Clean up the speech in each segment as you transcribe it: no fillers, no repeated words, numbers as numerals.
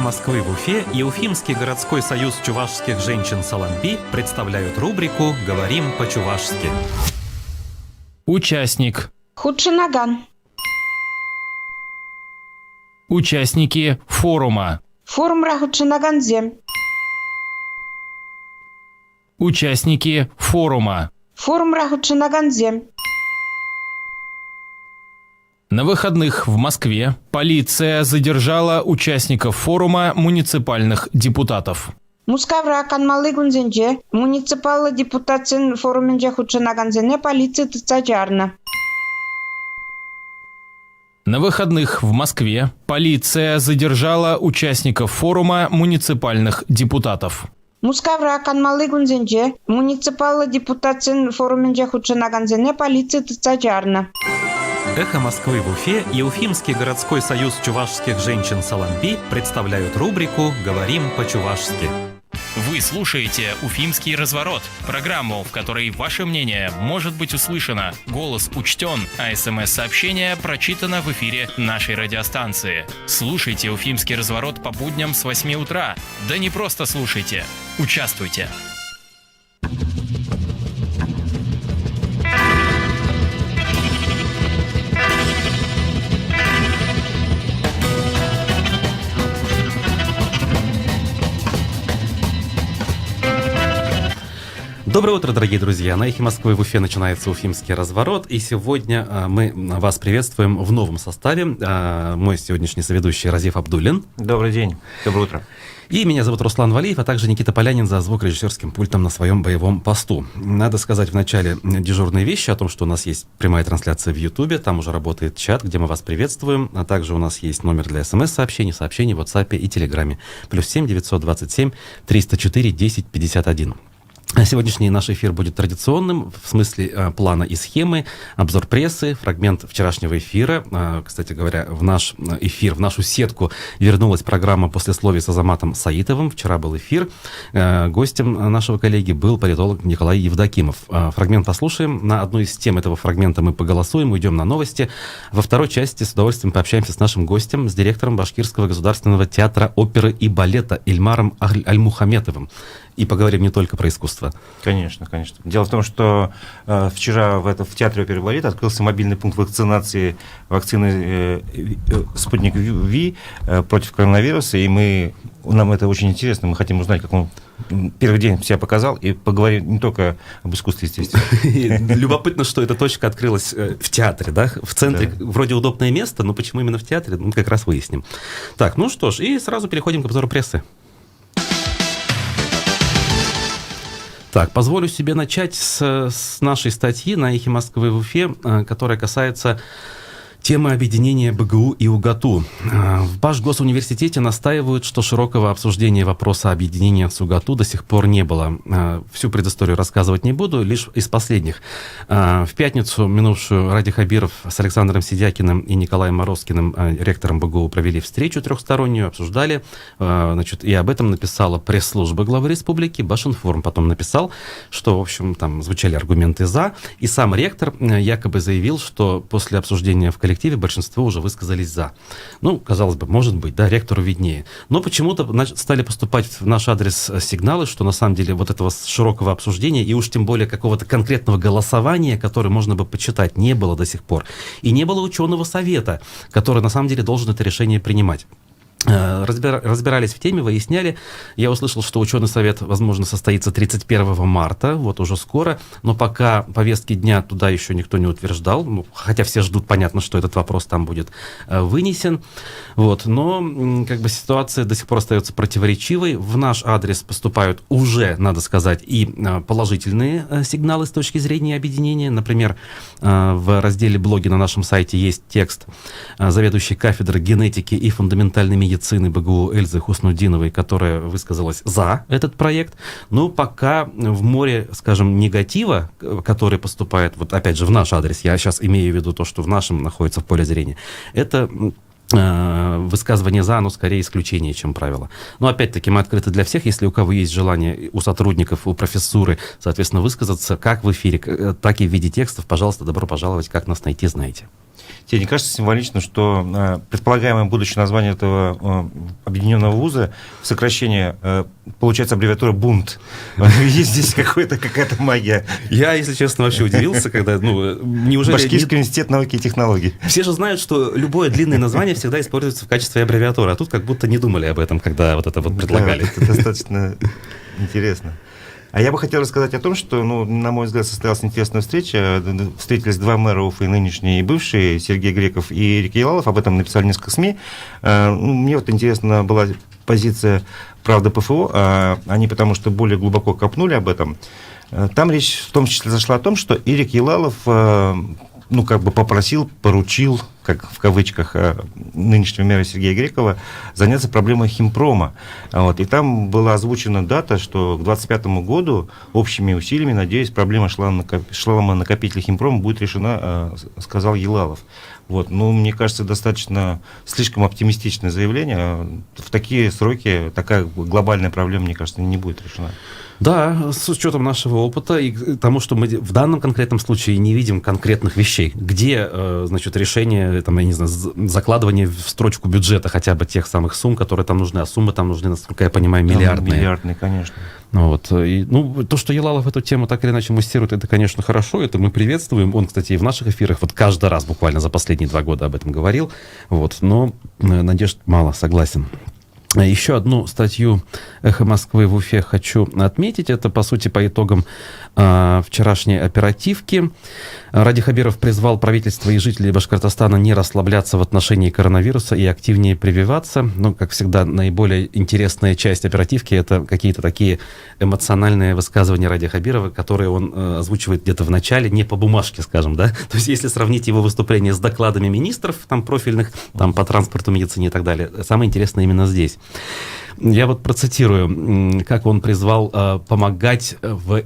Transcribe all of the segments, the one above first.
Москвы в Уфе и Уфимский городской союз чувашских женщин «Саламби» представляют рубрику «Говорим по-чувашски». Участник. Худшинаган. Участники форума. Форумра Худшинаганзе. Участники форума. Форумра Худшинаганзе. На выходных в Москве полиция задержала участников форума муниципальных депутатов. Мускавра Канмалыгунзенже, муниципальный депутатин форуменже Худшинаганзене полиция тцаджарна. На выходных в Москве полиция задержала участников форума муниципальных депутатов. Мускавра Канмалыгунзенже, муниципальный депутатин форуменже Худшинаганзене полиция тцаджарна. «Эхо Москвы в Уфе» и Уфимский городской союз чувашских женщин «Саламби» представляют рубрику «Говорим по-чувашски». Вы слушаете «Уфимский разворот» – программу, в которой ваше мнение может быть услышано, голос учтен, а СМС-сообщение прочитано в эфире нашей радиостанции. Слушайте «Уфимский разворот» по будням с 8 утра. Да не просто слушайте, участвуйте. Доброе утро, дорогие друзья! На «Эхе Москвы» в Уфе начинается Уфимский разворот, и сегодня мы вас приветствуем в новом составе. Мой сегодняшний соведущий Разиф Абдуллин. Добрый день, доброе утро. И меня зовут Руслан Валиев, а также Никита Полянин за звукорежиссерским пультом на своем боевом посту. Надо сказать в начале дежурные вещи о том, что у нас есть прямая трансляция в Ютубе, там уже работает чат, где мы вас приветствуем, а также у нас есть номер для СМС-сообщений, сообщений в WhatsApp и Телеграме. +7 927 304 10 51. Сегодняшний наш эфир будет традиционным в смысле плана и схемы, обзор прессы, фрагмент вчерашнего эфира. Кстати говоря, в наш эфир, в нашу сетку вернулась программа «Послесловие» с Азаматом Саитовым. Вчера был эфир. Гостем нашего коллеги был политолог Николай Евдокимов. Фрагмент послушаем. На одну из тем этого фрагмента мы поголосуем, уйдем на новости. Во второй части с удовольствием пообщаемся с нашим гостем, с директором Башкирского государственного театра оперы и балета Ильмаром Альмухаметовым. И поговорим не только про искусство. Конечно, конечно. Дело в том, что вчера в Театре оперы и балета открылся мобильный пункт вакцинации вакцины «Спутник Ви» против коронавируса, и нам это очень интересно. Мы хотим узнать, как он первый день себя показал, и поговорим не только об искусстве, естественно. Любопытно, что эта точка открылась в театре, да? В центре вроде удобное место, но почему именно в театре, мы как раз выясним. Так, ну что ж, и сразу переходим к обзору прессы. Так, позволю себе начать с нашей статьи на «Эхе Москвы» в Уфе, которая касается темы объединения БГУ и УГАТУ. В Башгосуниверситете настаивают, что широкого обсуждения вопроса объединения с УГАТУ до сих пор не было. Всю предысторию рассказывать не буду, лишь из последних. В пятницу минувшую Ради Хабиров с Александром Сидякиным и Николаем Морозкиным, ректором БГУ, провели встречу трехстороннюю, обсуждали. И об этом написала пресс-служба главы республики. Башинформ потом написал, что, в общем, там звучали аргументы «за». И сам ректор якобы заявил, что после обсуждения в коллективе большинство уже высказались «за». Ну, казалось бы, может быть, да, ректору виднее. Но почему-то стали поступать в наш адрес сигналы, что на самом деле вот этого широкого обсуждения и уж тем более какого-то конкретного голосования, которое можно бы почитать, не было до сих пор. И не было ученого совета, который на самом деле должен это решение принимать. Разбирались в теме, выясняли. Я услышал, что ученый совет, возможно, состоится 31 марта, вот уже скоро, но пока повестки дня туда еще никто не утверждал, хотя все ждут, понятно, что этот вопрос там будет вынесен, вот, но как бы ситуация до сих пор остается противоречивой. В наш адрес поступают уже, надо сказать, и положительные сигналы с точки зрения объединения. Например, в разделе «Блоги» на нашем сайте есть текст заведующей кафедры генетики и фундаментальной медицины БГУ Эльзы Хуснудиновой, которая высказалась за этот проект. Но пока в море, скажем, негатива, который поступает, вот опять же в наш адрес, я сейчас имею в виду то, что в нашем находится в поле зрения, это высказывание «за», оно скорее исключение, чем правило. Но опять-таки мы открыты для всех, если у кого есть желание, у сотрудников, у профессуры, соответственно, высказаться как в эфире, так и в виде текстов, пожалуйста, добро пожаловать, как нас найти, знаете. Тебе не кажется символично, что предполагаемое будущее название этого объединенного вуза, сокращение, получается аббревиатура «Бунт». Есть здесь какая-то магия. Я, если честно, вообще удивился, когда, неужели... Башкирский университет науки и технологий. Все же знают, что любое длинное название всегда используется в качестве аббревиатуры, а тут как будто не думали об этом, когда вот это вот предлагали. Да, это достаточно интересно. А я бы хотел рассказать о том, что, на мой взгляд, состоялась интересная встреча. Встретились два мэра Уфы, нынешние и бывшие, Сергей Греков и Эрик Елалов. Об этом написали несколько СМИ. Мне вот интересна была позиция «Правда ПФО». Они потому что более глубоко копнули об этом. Там речь в том числе зашла о том, что Эрик Елалов попросил, поручил, как в кавычках, нынешнего мэра Сергея Грекова, заняться проблемой химпрома. И там была озвучена дата, что к 2025 году общими усилиями, надеюсь, проблема шламонакопителя химпрома будет решена, сказал Елалов. Мне кажется, достаточно слишком оптимистичное заявление. В такие сроки такая глобальная проблема, мне кажется, не будет решена. Да, с учетом нашего опыта и тому, что мы в данном конкретном случае не видим конкретных вещей, где, решение, закладывание в строчку бюджета хотя бы тех самых сумм, которые там нужны, а суммы там нужны, насколько я понимаю, миллиардные. Миллиардные, конечно. То, что Елалов эту тему так или иначе муссирует, это, конечно, хорошо, это мы приветствуем. Он, кстати, и в наших эфирах каждый раз буквально за последние 2 года об этом говорил. Но надежд мало, согласен. Еще одну статью «Эхо Москвы» в Уфе хочу отметить. Это, по сути, по итогам вчерашней оперативки. Ради Хабиров призвал правительство и жителей Башкортостана не расслабляться в отношении коронавируса и активнее прививаться. Как всегда, наиболее интересная часть оперативки – это какие-то такие эмоциональные высказывания Ради Хабирова, которые он озвучивает где-то в начале, не по бумажке, скажем, да. То есть, если сравнить его выступление с докладами министров, профильных, по транспорту, медицине и так далее, самое интересное именно здесь. Я процитирую, как он призвал помогать в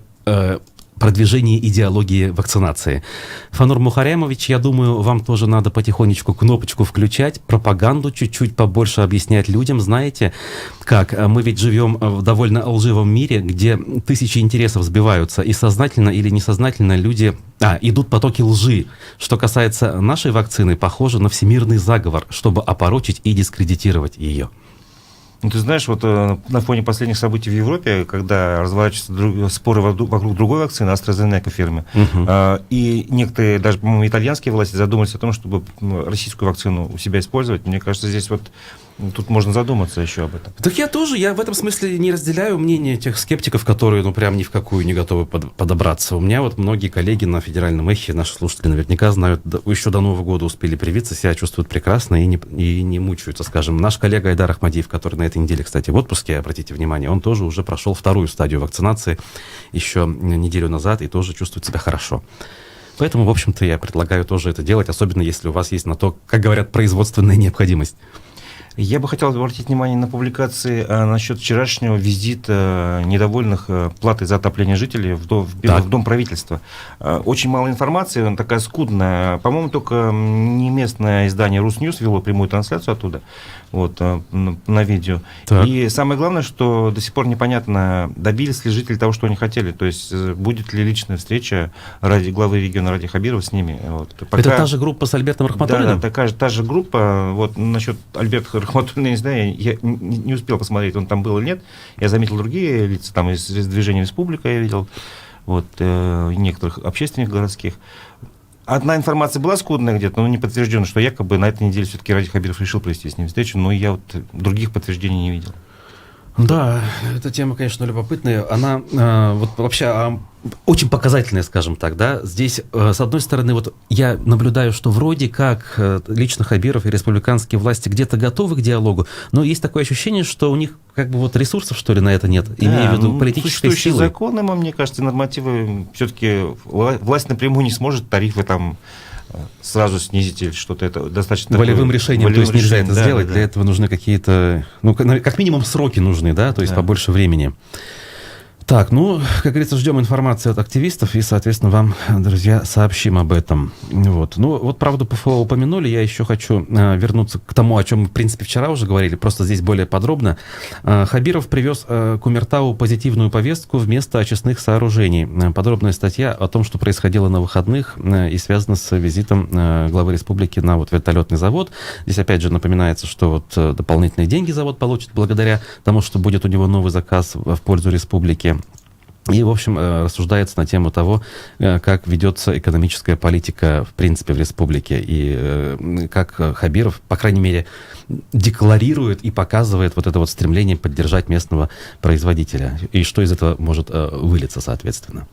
продвижении идеологии вакцинации. Фанур Мухаремович, я думаю, вам тоже надо потихонечку кнопочку включать, пропаганду чуть-чуть побольше объяснять людям. Знаете, как мы ведь живем в довольно лживом мире, где тысячи интересов сбиваются, и сознательно или несознательно люди... идут потоки лжи. Что касается нашей вакцины, похоже на всемирный заговор, чтобы опорочить и дискредитировать ее. Ты знаешь, на фоне последних событий в Европе, когда разворачиваются споры вокруг другой вакцины, AstraZeneca фирмы, и некоторые, даже, по-моему, итальянские власти задумались о том, чтобы российскую вакцину у себя использовать, мне кажется, здесь тут можно задуматься еще об этом. Так я в этом смысле не разделяю мнение тех скептиков, которые, прям ни в какую не готовы подобраться. У меня многие коллеги на федеральном эхе, наши слушатели наверняка знают, еще до Нового года успели привиться, себя чувствуют прекрасно и не мучаются, скажем. Наш коллега Айдар Ахмадиев, который на этой неделе, кстати, в отпуске, обратите внимание, он тоже уже прошел 2-ю стадию вакцинации еще неделю назад и тоже чувствует себя хорошо. Поэтому, в общем-то, я предлагаю тоже это делать, особенно если у вас есть на то, как говорят, производственная необходимость. Я бы хотел обратить внимание на публикации насчет вчерашнего визита недовольных платой за отопление жителей в Дом правительства. Очень мало информации, она такая скудная. По-моему, только не местное издание «Русньюз» вело прямую трансляцию оттуда, на видео. Так. И самое главное, что до сих пор непонятно, добились ли жители того, что они хотели. То есть, будет ли личная встреча главы региона Ради Хабирова с ними. Это та же группа с Альбертом Рахматуллиным? Да, та же группа. Насчет Альберта Рахматуллина, я не знаю, я не успел посмотреть, он там был или нет. Я заметил другие лица, там из движения «Республика» я видел, некоторых общественных городских. Одна информация была скудная где-то, но не подтверждена, что якобы на этой неделе все-таки Ради Хабиров решил провести с ним встречу, но я других подтверждений не видел. Да, эта тема, конечно, любопытная. Она вообще очень показательная, скажем так, да. Здесь, с одной стороны, я наблюдаю, что вроде как лично Хабиров и республиканские власти где-то готовы к диалогу, но есть такое ощущение, что у них ресурсов, что ли, на это нет, имея в виду политической силы. Законы, мне кажется, нормативы, все-таки власть напрямую не сможет тарифы там сразу снизить или что-то, это достаточно... Волевым решением, то есть нельзя это сделать, для этого нужны какие-то, как минимум сроки нужны, да, то есть побольше времени. Так, ну, как говорится, ждем информации от активистов и, соответственно, вам, друзья, сообщим об этом. Вот. Ну, вот, правда, ПФО упомянули, я еще хочу вернуться к тому, о чем мы, в принципе, вчера уже говорили, просто здесь более подробно. Хабиров привез Кумертау позитивную повестку вместо очистных сооружений. Подробная статья о том, что происходило на выходных и связано с визитом главы республики на вот вертолетный завод. Здесь, опять же, напоминается, что вот дополнительные деньги завод получит благодаря тому, что будет у него новый заказ в пользу республики. И, в общем, рассуждается на тему того, как ведется экономическая политика, в принципе, в республике, и как Хабиров, по крайней мере, декларирует и показывает вот это вот стремление поддержать местного производителя, и что из этого может вылиться, соответственно.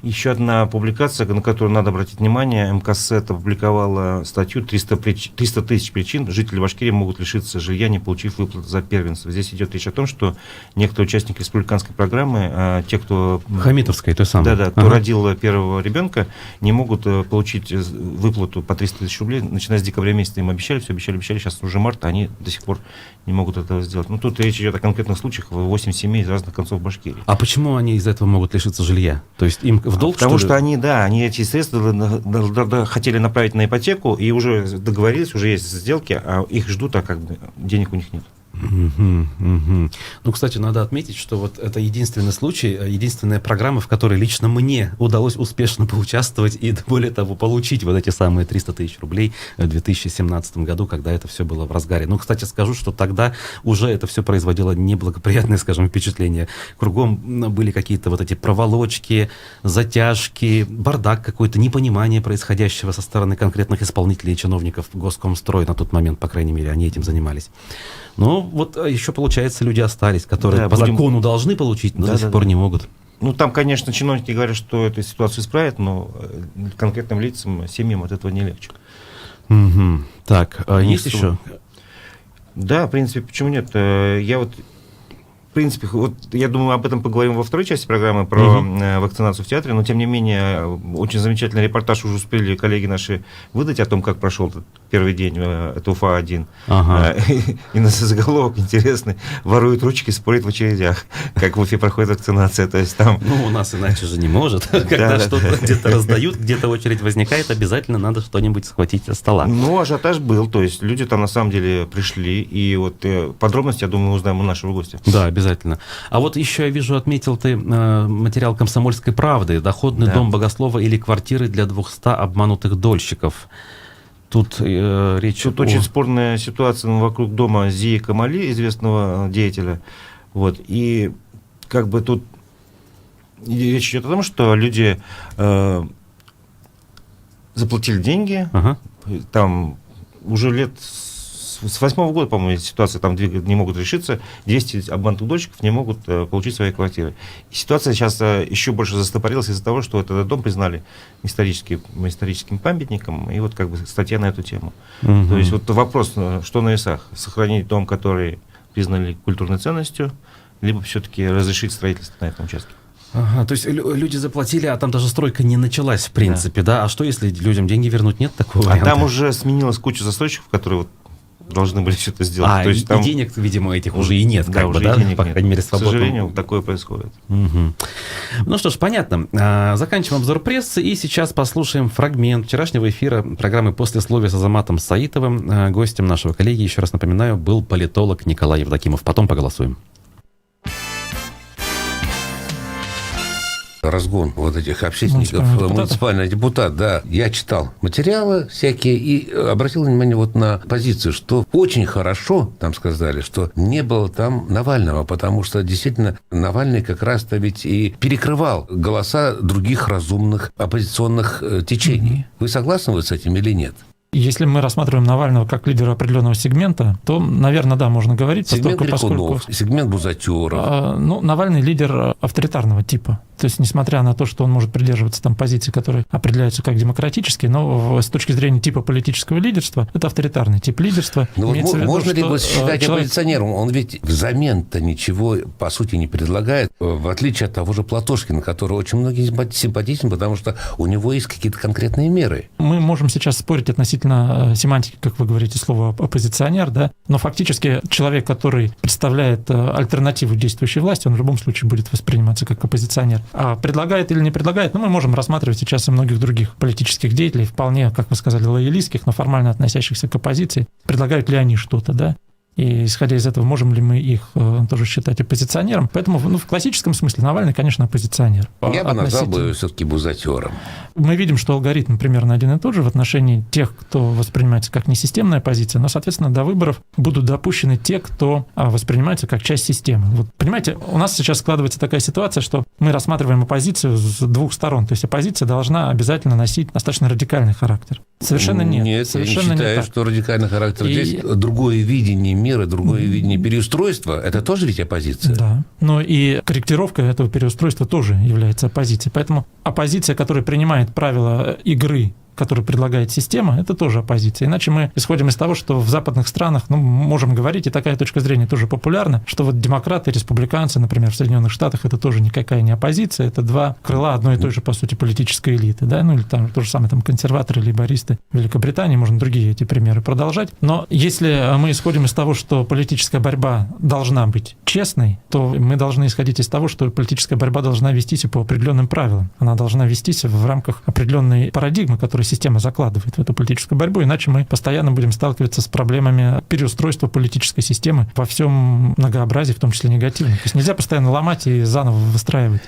Еще одна публикация, на которую надо обратить внимание. МКСЭТ опубликовала статью «300 тысяч причин жители Башкирии могут лишиться жилья, не получив выплат за первенство». Здесь идет речь о том, что некоторые участники республиканской программы, те, кто... Хамитовской, той самой. Да, кто родил первого ребенка, не могут получить выплату по 300 тысяч рублей, начиная с декабря месяца. Им обещали, сейчас уже март, они до сих пор не могут этого сделать. Ну, тут речь идет о конкретных случаях, 8 семей из разных концов Башкирии. А почему они из-за этого могут лишиться жилья? То есть им в долг, потому что они эти средства хотели направить на ипотеку и уже договорились, уже есть сделки, а их ждут, а как бы денег у них нет. Ну, кстати, надо отметить, что вот это единственный случай, единственная программа, в которой лично мне удалось успешно поучаствовать и, более того, получить вот эти самые 300 тысяч рублей в 2017 году, когда это все было в разгаре. Ну, кстати, скажу, что тогда уже это все производило неблагоприятное, скажем, впечатление. Кругом были какие-то вот эти проволочки, затяжки, бардак какой-то, непонимание происходящего со стороны конкретных исполнителей и чиновников Госкомстроя на тот момент, по крайней мере, они этим занимались. Но вот еще, получается, люди остались, которые по закону должны получить, но до сих пор не могут. Ну, там, конечно, чиновники говорят, что эту ситуацию исправят, но конкретным лицам, семьям от этого не легче. Так, есть еще? Да, в принципе, почему нет? В принципе, вот я думаю, об этом поговорим во второй части программы про вакцинацию в театре, но тем не менее, очень замечательный репортаж уже успели коллеги наши выдать о том, как прошел этот первый день, это УФА-1. И на заголовок интересный: воруют ручки, спорят в очередях, как в Уфе проходит вакцинация. То есть там... Ну, у нас иначе же не может. Когда что-то где-то раздают, где-то очередь возникает, обязательно надо что-нибудь схватить со стола. Ну, ажиотаж был, то есть люди там на самом деле пришли, и вот подробности, я думаю, узнаем у нашего гостя. Да, обязательно. А вот еще я вижу, отметил ты материал «Комсомольской правды». Доходный дом богослова или квартиры для 200 обманутых дольщиков. Тут речь очень спорная ситуация вокруг дома Зии Камали, известного деятеля. Вот. И как бы тут речь идет о том, что люди заплатили деньги, там уже лет с 8-го года, по-моему, ситуация там не могут решиться, 200 обманутых дольщиков не могут получить свои квартиры. И ситуация сейчас еще больше застопорилась из-за того, что этот дом признали историческим памятником, и вот как бы статья на эту тему. То есть вот вопрос, что на весах: сохранить дом, который признали культурной ценностью, либо все-таки разрешить строительство на этом участке. То есть люди заплатили, а там даже стройка не началась, в принципе, да? А что, если людям деньги вернуть? Нет такого варианта? А там уже сменилась куча застройщиков, которые вот должны были все это сделать. То есть там... и денег, видимо, этих уже и нет, да, уже денег по крайней мере, свободно. К сожалению, такое происходит. Ну что ж, понятно. Заканчиваем обзор прессы, и сейчас послушаем фрагмент вчерашнего эфира программы «Послесловие» с Азаматом Саитовым. Гостем нашего коллеги, еще раз напоминаю, был политолог Николай Евдокимов. Потом поголосуем. Разгон вот этих общественников, муниципальный депутат, да. Я читал материалы всякие и обратил внимание вот на позицию, что очень хорошо, там сказали, что не было там Навального, потому что действительно Навальный как раз-то ведь и перекрывал голоса других разумных оппозиционных течений. Вы согласны с этим или нет? Если мы рассматриваем Навального как лидера определенного сегмента, то, наверное, да, можно говорить. Сегмент Рекунов, сегмент Бузатеров. Навальный лидер авторитарного типа. То есть, несмотря на то, что он может придерживаться там позиций, которые определяются как демократические, но с точки зрения типа политического лидерства, это авторитарный тип лидерства. Ну, можно ли его считать оппозиционером? Он ведь взамен-то ничего, по сути, не предлагает, в отличие от того же Платошкина, который очень многим симпатичен, потому что у него есть какие-то конкретные меры. Мы можем сейчас спорить относительно относительно семантики, как вы говорите, слова оппозиционер, да, но фактически человек, который представляет альтернативу действующей власти, он в любом случае будет восприниматься как оппозиционер. А предлагает или не предлагает, мы можем рассматривать сейчас и многих других политических деятелей, вполне, как вы сказали, лоялистских, но формально относящихся к оппозиции. Предлагают ли они что-то, да? И исходя из этого, можем ли мы их тоже считать оппозиционером? Поэтому в классическом смысле Навальный, конечно, оппозиционер. Я бы назвал бы все-таки бузатером. Мы видим, что алгоритм примерно один и тот же в отношении тех, кто воспринимается как несистемная оппозиция, но, соответственно, до выборов будут допущены те, кто воспринимается как часть системы. Вот, понимаете, у нас сейчас складывается такая ситуация, что мы рассматриваем оппозицию с двух сторон. То есть оппозиция должна обязательно носить достаточно радикальный характер. Совершенно нет. Нет, совершенно я не считаю, что радикальный характер. Здесь другое видение мира, другое видение переустройства. Это тоже ведь оппозиция. Да. Но и корректировка этого переустройства тоже является оппозицией. Поэтому оппозиция, которая принимает правила игры, который предлагает система, это тоже оппозиция. Иначе мы исходим из того, что в западных странах, можем говорить, и такая точка зрения тоже популярна, что вот демократы, республиканцы, например, в Соединенных Штатах, это тоже никакая не оппозиция, это два крыла одной и той же, по сути, политической элиты, да, или там то же самое, там, консерваторы, лейбористы Великобритании, можно другие эти примеры продолжать. Но если мы исходим из того, что политическая борьба должна быть честной, то мы должны исходить из того, что политическая борьба должна вестись по определенным правилам. Она должна вестись в рамках определенной парадигмы, которая система закладывает в эту политическую борьбу, иначе мы постоянно будем сталкиваться с проблемами переустройства политической системы во всем многообразии, в том числе негативном. То есть нельзя постоянно ломать и заново выстраивать.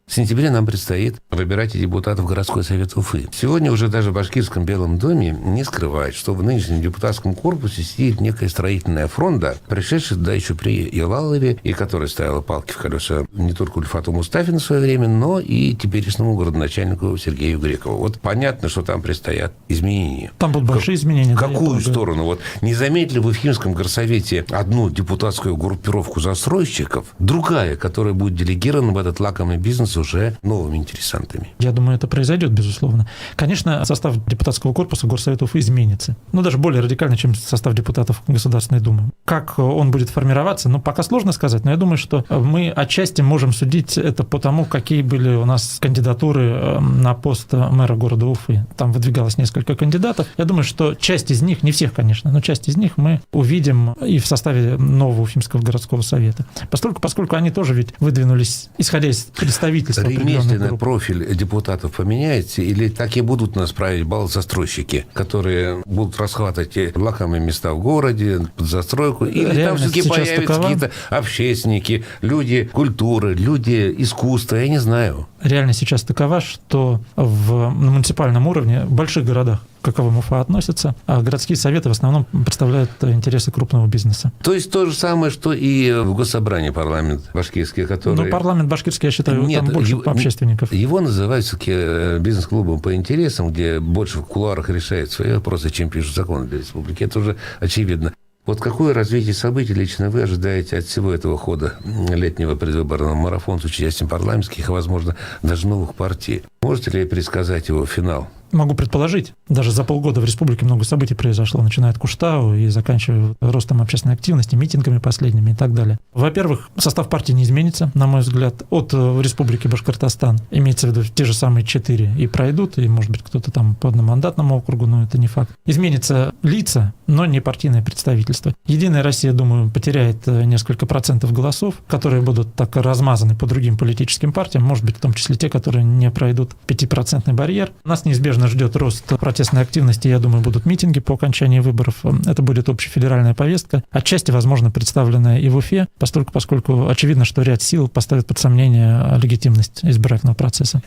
В сентябре нам предстоит выбирать и депутатов в городской совет Уфы. Сегодня уже даже в Башкирском Белом доме не скрывают, что в нынешнем депутатском корпусе сидит некая строительная фронта, пришедшая туда еще при Ялалове, и которая ставила палки в колеса не только Ульфату Мустафину в свое время, но и теперешнему городоначальнику Сергею Грекову. Вот понятно, что там предстоят изменения. Там будут большие изменения. В какую сторону? Вот не заметили в Уфимском горсовете одну депутатскую группировку застройщиков, другая, которая будет делегирована в этот лакомый бизнес уже новыми интересантами. Я думаю, это произойдет, безусловно. Конечно, состав депутатского корпуса Горсовета Уфы изменится. Даже более радикально, чем состав депутатов Государственной Думы. Как он будет формироваться, пока сложно сказать, но я думаю, что мы отчасти можем судить это по тому, какие были у нас кандидатуры на пост мэра города Уфы. Там выдвигалось несколько кандидатов. Я думаю, что часть из них, не всех, конечно, но часть из них мы увидим и в составе нового Уфимского городского совета. Поскольку они тоже ведь выдвинулись, исходя из представителей. Ремесленный профиль депутатов поменяется, или так и будут нас править застройщики, которые будут расхватывать лакомые места в городе, под застройку, или там все-таки появятся какие-то общественники, люди культуры, люди искусства, я не знаю. Реальность сейчас такова, что на муниципальном уровне в больших городах, к каковым Уфа относится, а городские советы в основном представляют интересы крупного бизнеса. То есть то же самое, что и в Госсобрании парламент башкирский, который... парламент башкирский, я считаю, там больше общественников. Его называют все-таки бизнес-клубом по интересам, где больше в кулуарах решают свои вопросы, чем пишут законы для республики. Это уже очевидно. Вот какое развитие событий лично вы ожидаете от всего этого хода летнего предвыборного марафона с участием парламентских и, возможно, даже новых партий? Можете ли предсказать его финал? Могу предположить. Даже за полгода в республике много событий произошло, начиная от Куштау и заканчивая ростом общественной активности, митингами последними и так далее. Во-первых, состав партии не изменится, на мой взгляд, от республики Башкортостан. Имеется в виду те же самые 4 и пройдут, и, может быть, кто-то там по одномандатному округу, но это не факт. Изменится лица, но не партийное представительство. Единая Россия, думаю, потеряет несколько процентов голосов, которые будут так размазаны по другим политическим партиям, может быть, в том числе те, которые не пройдут 5% барьер. Нас неизбежно ждет рост протестной активности, я думаю, будут митинги по окончании выборов. Это будет общефедеральная повестка, отчасти, возможно, представленная и в Уфе, поскольку очевидно, что ряд сил поставит под сомнение легитимность избирательного процесса.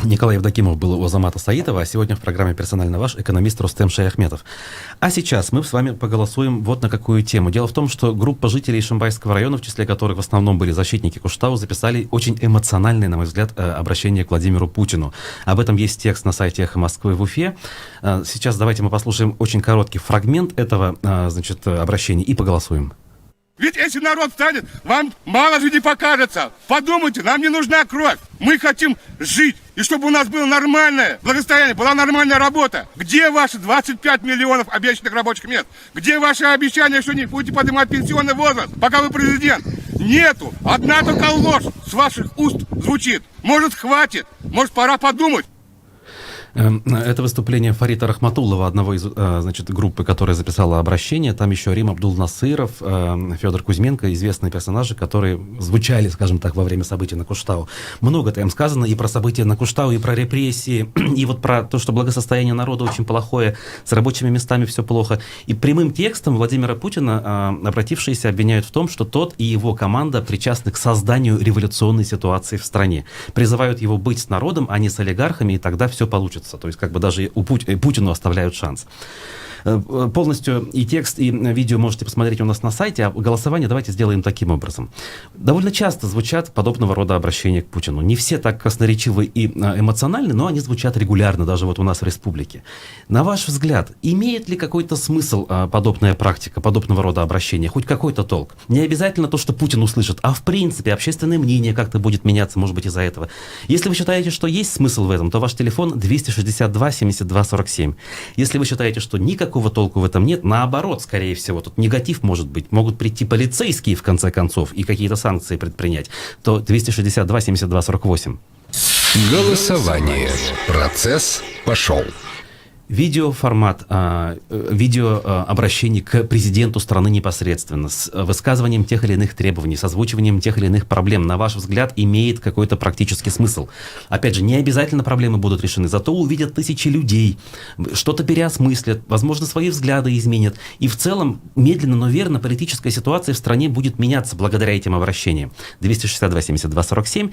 Николай Евдокимов был у Азамата Саитова, а сегодня в программе «Персонально ваш» экономист Рустем Шаяхметов. А сейчас мы с вами поголосуем вот на какую тему. Дело в том, что группа жителей Ишимбайского района, в числе которых в основном были защитники Куштау, записали очень эмоциональное, на мой взгляд, обращение к Владимиру Путину. Об этом есть текст на сайте «Эхо Москвы» в Уфе. Сейчас давайте мы послушаем очень короткий фрагмент этого, обращения и поголосуем. Ведь если народ станет, вам мало же не покажется. Подумайте, нам не нужна кровь. Мы хотим жить. И чтобы у нас было нормальное благосостояние, была нормальная работа. Где ваши 25 миллионов обещанных рабочих мест? Где ваши обещания, что не будете поднимать пенсионный возраст, пока вы президент? Нету. Одна только ложь с ваших уст звучит. Может, хватит. Может, пора подумать. Это выступление Фарита Рахматуллова, одного из, значит, группы, которая записала обращение. Там еще Рим Абдул-Насыров, Федор Кузьменко, известные персонажи, которые звучали, скажем так, во время событий на Куштау. Много там сказано и про события на Куштау, и про репрессии, и вот про то, что благосостояние народа очень плохое, с рабочими местами все плохо. И прямым текстом Владимира Путина обратившиеся обвиняют в том, что тот и его команда причастны к созданию революционной ситуации в стране. Призывают его быть с народом, а не с олигархами, и тогда все получится. То есть как бы даже Путину оставляют шанс. Полностью и текст, и видео можете посмотреть у нас на сайте, а голосование давайте сделаем таким образом. Довольно часто звучат подобного рода обращения к Путину. Не все так красноречивы и эмоциональны, но они звучат регулярно, даже вот у нас в республике. На ваш взгляд, имеет ли какой-то смысл подобная практика, подобного рода обращения, хоть какой-то толк? Не обязательно то, что Путин услышит, а в принципе общественное мнение как-то будет меняться, может быть, из-за этого. Если вы считаете, что есть смысл в этом, то ваш телефон 262 72 47. Если вы считаете, что никакого толку в этом нет, наоборот, скорее всего, тут негатив может быть, могут прийти полицейские в конце концов и какие-то санкции предпринять, то 262 72 48. Голосование. Процесс пошел. Видеоформат, видеообращений к президенту страны непосредственно, с высказыванием тех или иных требований, с озвучиванием тех или иных проблем, на ваш взгляд, имеет какой-то практический смысл. Опять же, не обязательно проблемы будут решены, зато увидят тысячи людей, что-то переосмыслят, возможно, свои взгляды изменят. И в целом, медленно, но верно, политическая ситуация в стране будет меняться благодаря этим обращениям. 262 72 47.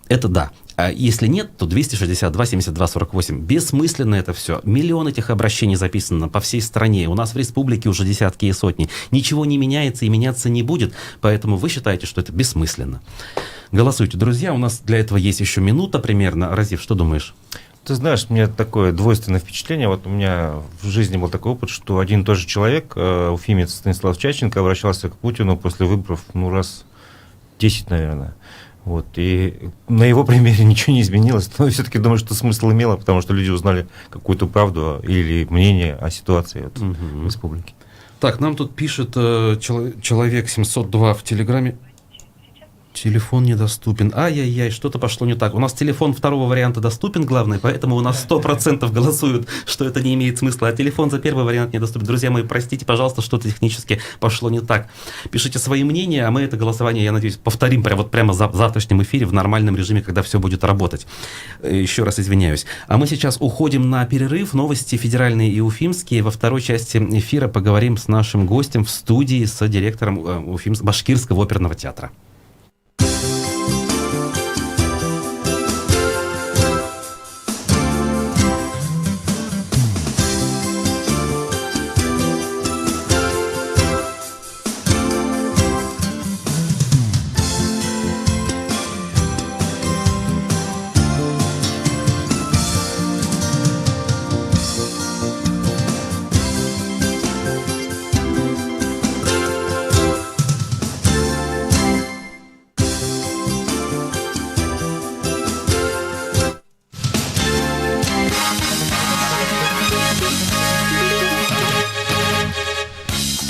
Это да. А если нет, то 262 72 48. Бессмысленно это все. Миллион этих обращений записано по всей стране. У нас в республике уже десятки и сотни. Ничего не меняется и меняться не будет. Поэтому вы считаете, что это бессмысленно. Голосуйте, друзья. У нас для этого есть еще минута примерно. Разив, что думаешь? Ты знаешь, у меня такое двойственное впечатление. Вот у меня в жизни был такой опыт, что один и тот же человек, уфимец Станислав Чащенко, обращался к Путину после выборов, раз 10, наверное. Вот, и на его примере ничего не изменилось, но все-таки думаю, что смысл имело, потому что люди узнали какую-то правду или мнение о ситуации в республике. Так, нам тут пишет человек 702 в Телеграме. Телефон недоступен. Ай-яй-яй, что-то пошло не так. У нас телефон второго варианта доступен, главное, поэтому у нас 100% голосуют, что это не имеет смысла, а телефон за первый вариант недоступен. Друзья мои, простите, пожалуйста, что-то технически пошло не так. Пишите свои мнения, а мы это голосование, я надеюсь, повторим прямо в завтрашнем эфире в нормальном режиме, когда все будет работать. Еще раз извиняюсь. А мы сейчас уходим на перерыв. Новости федеральные и уфимские. Во второй части эфира поговорим с нашим гостем в студии, с директором Башкирского оперного театра.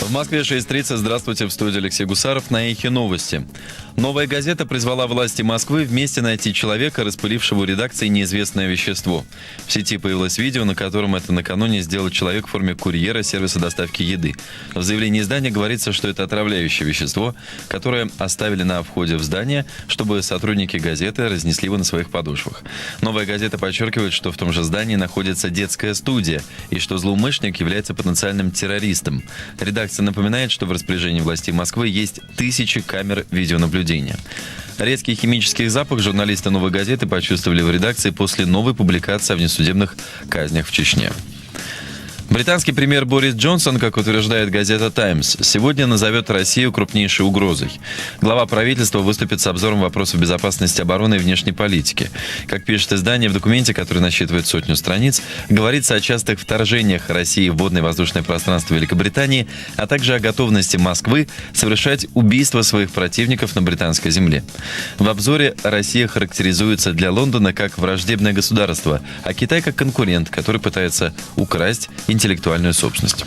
В Москве 6:30. Здравствуйте, в студии Алексей Гусаров на Эхе Новости. «Новая газета» призвала власти Москвы вместе найти человека, распылившего у редакции неизвестное вещество. В сети появилось видео, на котором это накануне сделал человек в форме курьера сервиса доставки еды. В заявлении издания говорится, что это отравляющее вещество, которое оставили на входе в здание, чтобы сотрудники газеты разнесли его на своих подошвах. «Новая газета» подчеркивает, что в том же здании находится детская студия и что злоумышленник является потенциальным террористом. Редакция напоминает, что в распоряжении властей Москвы есть тысячи камер видеонаблюдения. Резкий химический запах журналисты «Новой газеты» почувствовали в редакции после новой публикации о внесудебных казнях в Чечне. Британский премьер Борис Джонсон, как утверждает газета «Таймс», сегодня назовет Россию крупнейшей угрозой. Глава правительства выступит с обзором вопросов безопасности, обороны и внешней политики. Как пишет издание, в документе, который насчитывает 100 страниц, говорится о частых вторжениях России в водное и воздушное пространство Великобритании, а также о готовности Москвы совершать убийства своих противников на британской земле. В обзоре Россия характеризуется для Лондона как враждебное государство, а Китай как конкурент, который пытается украсть интеллектуальную собственность.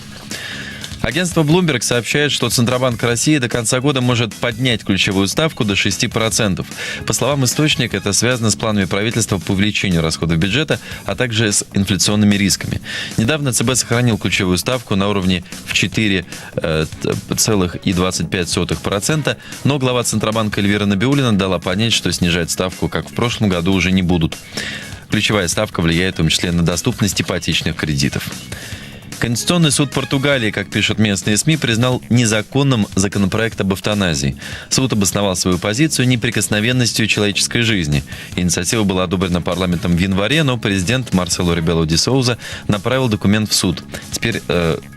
Агентство Bloomberg сообщает, что Центробанк России до конца года может поднять ключевую ставку до 6%. По словам источника, это связано с планами правительства по увеличению расходов бюджета, а также с инфляционными рисками. Недавно ЦБ сохранил ключевую ставку на уровне в 4,25%, но глава Центробанка Эльвира Набиуллина дала понять, что снижать ставку, как в прошлом году, уже не будут. Ключевая ставка влияет в том числе на доступность ипотечных кредитов. Конституционный суд Португалии, как пишут местные СМИ, признал незаконным законопроект об эвтаназии. Суд обосновал свою позицию неприкосновенностью человеческой жизни. Инициатива была одобрена парламентом в январе, но президент Марсело Ребело де Соуза направил документ в суд. Теперь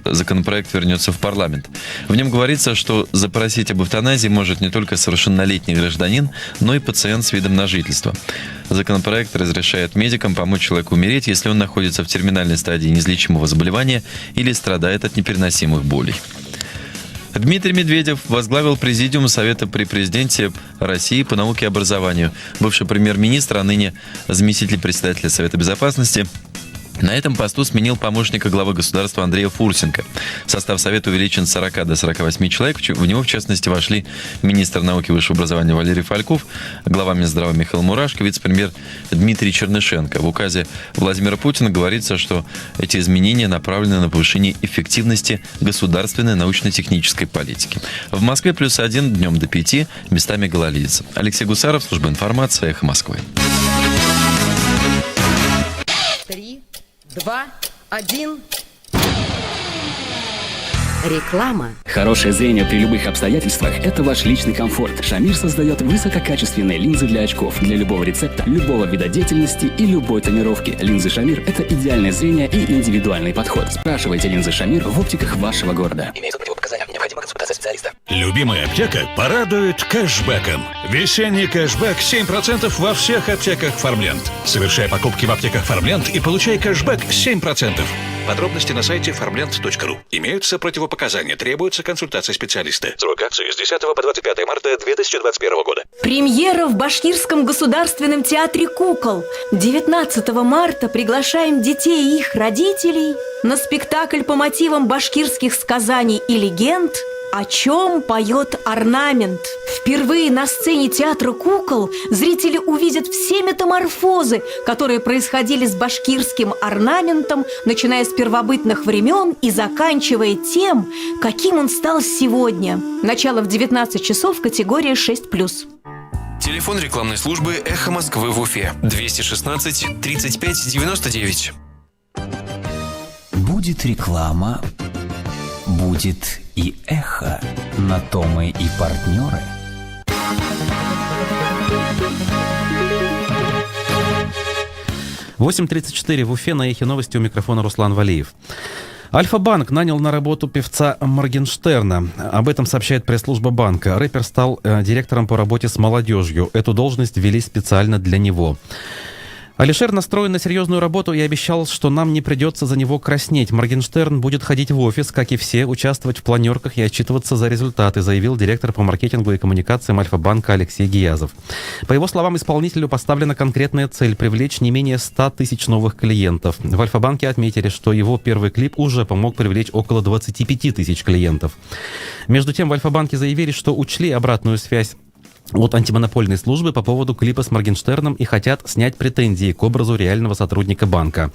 законопроект вернется в парламент. В нем говорится, что запросить об эвтаназии может не только совершеннолетний гражданин, но и пациент с видом на жительство. Законопроект разрешает медикам помочь человеку умереть, если он находится в терминальной стадии неизлечимого заболевания или страдает от непереносимых болей. Дмитрий Медведев возглавил президиум Совета при президенте России по науке и образованию. Бывший премьер-министр, а ныне заместитель председателя Совета безопасности, на этом посту сменил помощника главы государства Андрея Фурсенко. Состав Совета увеличен с 40 до 48 человек. В него, в частности, вошли министр науки и высшего образования Валерий Фальков, глава Минздрава Михаил Мурашко, вице-премьер Дмитрий Чернышенко. В указе Владимира Путина говорится, что эти изменения направлены на повышение эффективности государственной научно-технической политики. В Москве +1, днем до 5, местами гололедица. Алексей Гусаров, служба информации, Эхо Москвы. 3, 2, 1. Реклама. Хорошее зрение при любых обстоятельствах – это ваш личный комфорт. Шамир создает высококачественные линзы для очков для любого рецепта, любого вида деятельности и любой тонировки. Линзы Шамир – это идеальное зрение и индивидуальный подход. Спрашивайте линзы Шамир в оптиках вашего города. Имеются противопоказания. Необходима консультация специалиста. Любимая аптека порадует кэшбэком. Весенний кэшбэк 7% во всех аптеках Фармленд. Совершай покупки в аптеках Фармленд и получай кэшбэк 7%. Подробности на сайте farmland.ru. Имеются противопоказания. Требуется консультация специалиста. Срок акции с 10 по 25 марта 2021 года. Премьера в Башкирском государственном театре кукол. 19 марта приглашаем детей и их родителей на спектакль по мотивам башкирских сказаний и легенд «О чем поет орнамент». Впервые на сцене театра кукол зрители увидят все метаморфозы, которые происходили с башкирским орнаментом, начиная с первобытных времен и заканчивая тем, каким он стал сегодня. Начало в 19 часов, категория 6+. Телефон рекламной службы «Эхо Москвы» в Уфе. 216 35 99. Будет реклама, будет и эхо. На то мы и партнеры. — 8:34 в Уфе. На Эхе новости, у микрофона Руслан Валиев. Альфа-банк нанял на работу певца Моргенштерна. Об этом сообщает пресс-служба банка. Рэпер стал директором по работе с молодежью. Эту должность ввели специально для него. Алишер настроен на серьезную работу и обещал, что нам не придется за него краснеть. Моргенштерн будет ходить в офис, как и все, участвовать в планерках и отчитываться за результаты, заявил директор по маркетингу и коммуникациям Альфа-банка Алексей Гиязов. По его словам, исполнителю поставлена конкретная цель – привлечь не менее 100 тысяч новых клиентов. В Альфа-банке отметили, что его первый клип уже помог привлечь около 25 тысяч клиентов. Между тем, в Альфа-банке заявили, что учли обратную связь от антимонопольной службы по поводу клипа с Моргенштерном и хотят снять претензии к образу реального сотрудника банка.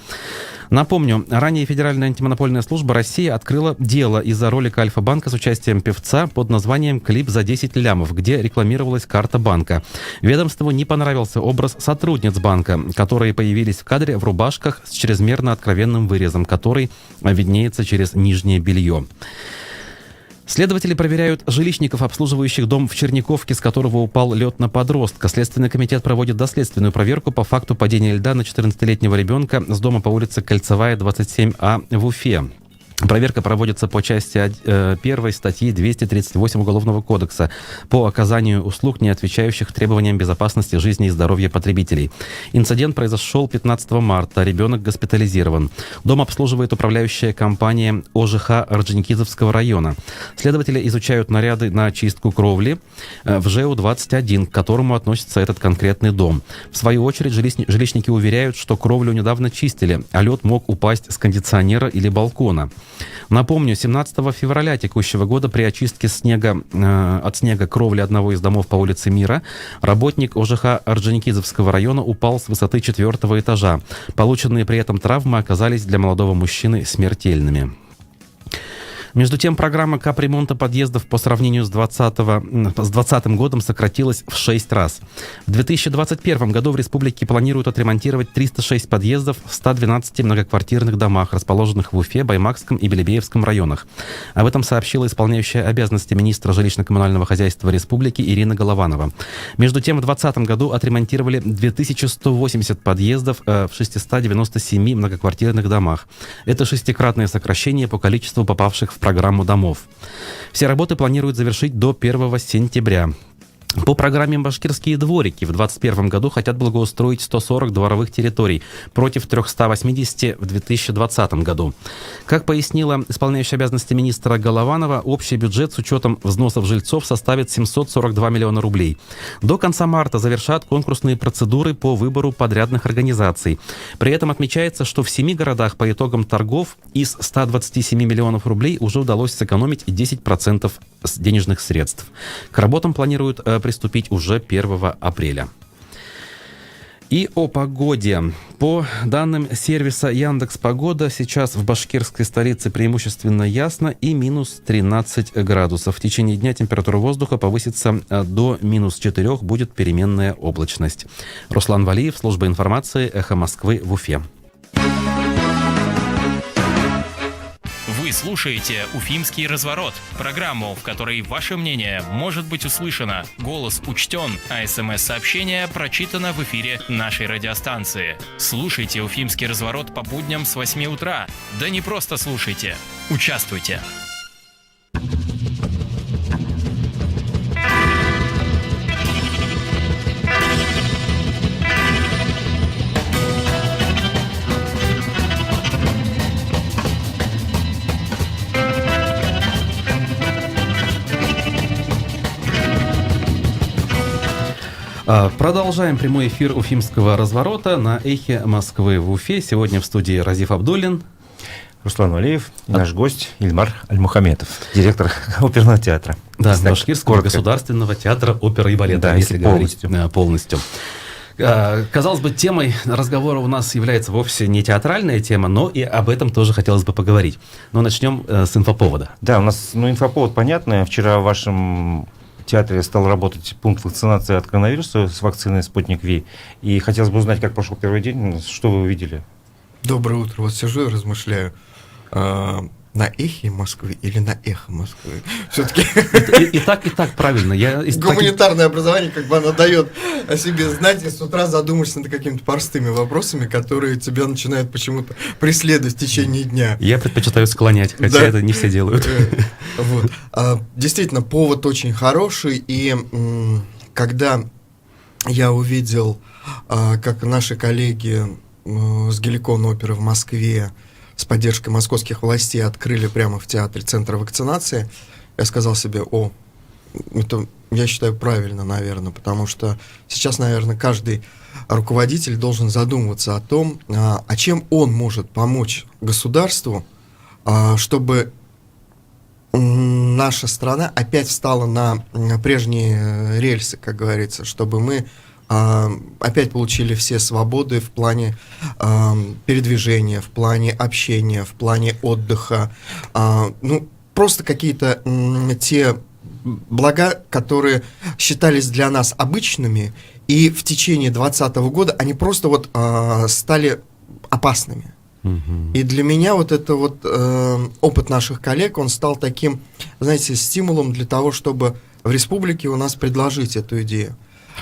Напомню, ранее Федеральная антимонопольная служба России открыла дело из-за ролика Альфа-банка с участием певца под названием «Клип за 10 лямов», где рекламировалась карта банка. Ведомству не понравился образ сотрудниц банка, которые появились в кадре в рубашках с чрезмерно откровенным вырезом, который виднеется через нижнее белье. Следователи проверяют жилищников, обслуживающих дом в Черниковке, с которого упал лед на подростка. Следственный комитет проводит доследственную проверку по факту падения льда на 14-летнего ребенка с дома по улице Кольцевая, 27А в Уфе. Проверка проводится по части 1 статьи 238 Уголовного кодекса по оказанию услуг, не отвечающих требованиям безопасности жизни и здоровья потребителей. Инцидент произошел 15 марта. Ребенок госпитализирован. Дом обслуживает управляющая компания ОЖХ Орджоникидзевского района. Следователи изучают наряды на чистку кровли в ЖЭУ-21, к которому относится этот конкретный дом. В свою очередь, жилищники уверяют, что кровлю недавно чистили, а лед мог упасть с кондиционера или балкона. Напомню, 17 февраля текущего года при очистке от снега кровли одного из домов по улице Мира работник ОЖХ Орджоникидзевского района упал с высоты 4-го этажа. Полученные при этом травмы оказались для молодого мужчины смертельными. Между тем, программа капремонта подъездов по сравнению с 2020 годом сократилась в 6 раз. В 2021 году в республике планируют отремонтировать 306 подъездов в 112 многоквартирных домах, расположенных в Уфе, Баймакском и Белебеевском районах. Об этом сообщила исполняющая обязанности министра жилищно-коммунального хозяйства республики Ирина Голованова. Между тем, в 2020 году отремонтировали 2180 подъездов в 697 многоквартирных домах. Это шестикратное сокращение по количеству попавших в программу домов. Все работы планируют завершить до 1 сентября. По программе «Башкирские дворики» в 2021 году хотят благоустроить 140 дворовых территорий против 380 в 2020 году. Как пояснила исполняющая обязанности министра Голованова, общий бюджет с учетом взносов жильцов составит 742 миллиона рублей. До конца марта завершат конкурсные процедуры по выбору подрядных организаций. При этом отмечается, что в 7 городах по итогам торгов из 127 миллионов рублей уже удалось сэкономить 10% денежных средств. К работам планируют приступить уже 1 апреля. И о погоде. По данным сервиса Яндекс.Погода, сейчас в башкирской столице преимущественно ясно и минус 13 градусов. В течение дня температура воздуха повысится до минус 4, будет переменная облачность. Руслан Валиев, служба информации, Эхо Москвы в Уфе. Вы слушаете «Уфимский разворот», программу, в которой ваше мнение может быть услышано, голос учтен, а СМС-сообщение прочитано в эфире нашей радиостанции. Слушайте «Уфимский разворот» по будням с 8 утра. Да не просто слушайте, участвуйте. Продолжаем прямой эфир Уфимского разворота на Эхе Москвы в Уфе. Сегодня в студии Разиф Абдуллин, Руслан Валиев и наш гость Ильмар Альмухаметов, директор оперного театра. Да, Башкирского государственного театра оперы и балета, да, если говорить полностью. Казалось бы, темой разговора у нас является вовсе не театральная тема, но и об этом тоже хотелось бы поговорить. Но начнем с инфоповода. Да, у нас инфоповод понятный. Вчера в вашем театре стал работать пункт вакцинации от коронавируса с вакциной «Спутник Ви». И хотелось бы узнать, как прошел первый день, что вы увидели? Доброе утро. Вот сижу и размышляю, на Эхе Москвы или на Эхо Москвы. Все-таки и так правильно. Гуманитарное образование, как бы оно дает о себе знать, и с утра задумаешься над какими-то простыми вопросами, которые тебя начинают почему-то преследовать в течение дня. Я предпочитаю склонять, хотя это не все делают. Вот. Действительно, повод очень хороший, и когда я увидел, как наши коллеги с Геликон оперы в Москве с поддержкой московских властей открыли прямо в театре центр вакцинации, я сказал себе, это, я считаю, правильно, наверное, потому что сейчас, наверное, каждый руководитель должен задумываться о том, чем он может помочь государству, чтобы наша страна опять встала на прежние рельсы, как говорится, чтобы мы опять получили все свободы в плане передвижения, в плане общения, в плане отдыха. Просто какие-то те блага, которые считались для нас обычными, и в течение 2020 года они просто стали опасными. И для меня опыт наших коллег, он стал таким, знаете, стимулом для того, чтобы в республике у нас предложить эту идею.